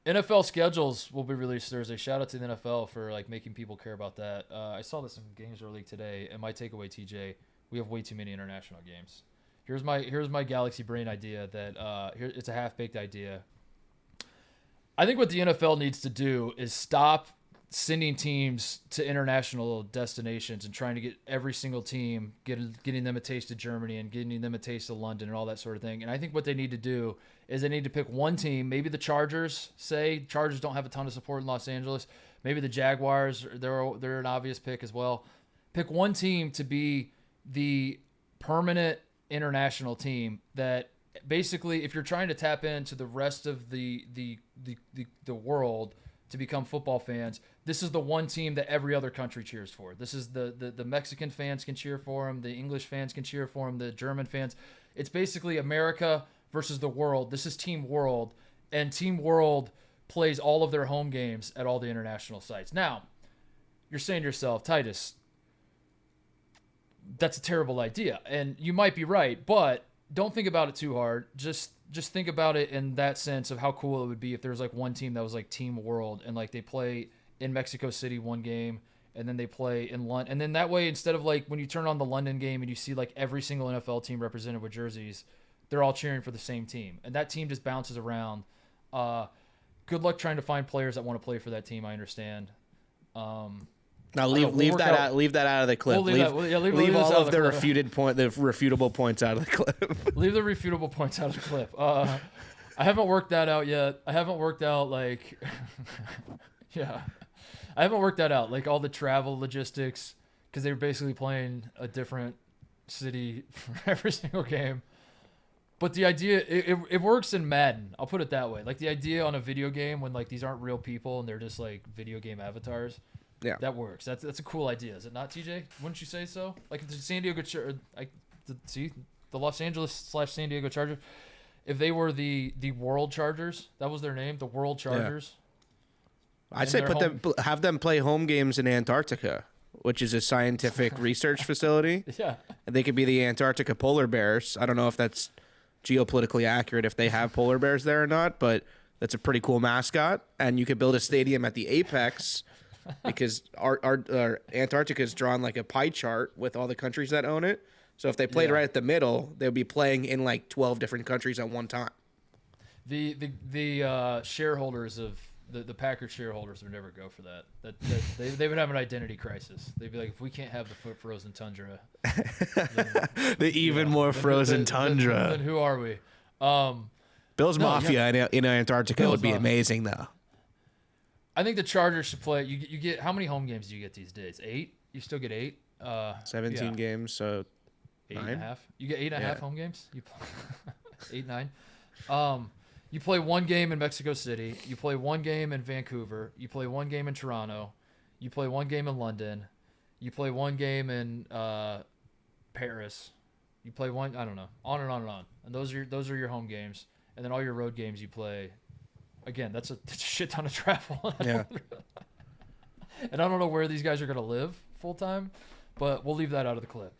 NFL schedules will be released Thursday. Shout out to the NFL for like making people care about that. I saw this in Games Early today, and my takeaway, TJ, we have way too many international games. Here's my Galaxy Brain idea that it's a half-baked idea. I think what the NFL needs to do is stop sending teams to international destinations and trying to get every single team, getting them a taste of Germany and getting them a taste of London and all that sort of thing. And I think what they need to do is they need to pick one team, maybe the Chargers. Chargers don't have a ton of support in Los Angeles. Maybe the Jaguars, they're an obvious pick as well. Pick one team to be the permanent international team that basically, if you're trying to tap into the rest of the world to become football fans, this is the one team that every other country cheers for. This is the Mexican fans can cheer for them, the English fans can cheer for them, the German fans. It's basically America versus the world. This is Team World, and Team World plays all of their home games at all the international sites. Now, you're saying to yourself, Titus, that's a terrible idea, and you might be right, but don't think about it too hard. Just think about it in that sense of how cool it would be if there was like one team that was like Team World, and like they play in Mexico City one game, and then they play in London, and then that way, instead of like when you turn on the London game and you see like every single NFL team represented with jerseys, they're all cheering for the same team, and that team just bounces around. Good luck trying to find players that want to play for that team. I understand. Now leave that out of the clip. Leave all of the refutable points out of the clip. Leave the refutable points out of the clip. I haven't worked that out yet. I haven't worked out like, yeah, I haven't worked that out like all the travel logistics because they were basically playing a different city for every single game. But the idea, it works in Madden. I'll put it that way. Like the idea on a video game when like these aren't real people and they're just like video game avatars. Yeah, that works. That's a cool idea, is it not, TJ? Wouldn't you say so? Like the San Diego, the Los Angeles / San Diego Chargers, if they were the World Chargers, that was their name, the World Chargers. Yeah. I'd say have them play home games in Antarctica, which is a scientific research facility. Yeah, and they could be the Antarctica polar bears. I don't know if that's geopolitically accurate if they have polar bears there or not, but that's a pretty cool mascot. And you could build a stadium at the apex. Because our Antarctica is drawn like a pie chart with all the countries that own it. So if they played right at the middle, they'll be playing in like 12 different countries at one time. The shareholders of the Packers shareholders would never go for that. They would have an identity crisis. They'd be like, if we can't have the frozen tundra, then, more frozen tundra. Then who are we? Bill's Mafia in Antarctica would be amazing though. I think the Chargers should play. You get how many home games do you get these days? 8? You still get 8? 17 games, so 8.5. You get 8.5 home games. You play 8, 9. You play one game in Mexico City. You play one game in Vancouver. You play one game in Toronto. You play one game in London. You play one game in Paris. You play one. I don't know. On and on and on. And those are your home games. And then all your road games you play. Again, that's a shit ton of travel. Yeah. And I don't know where these guys are going to live full time, but we'll leave that out of the clip.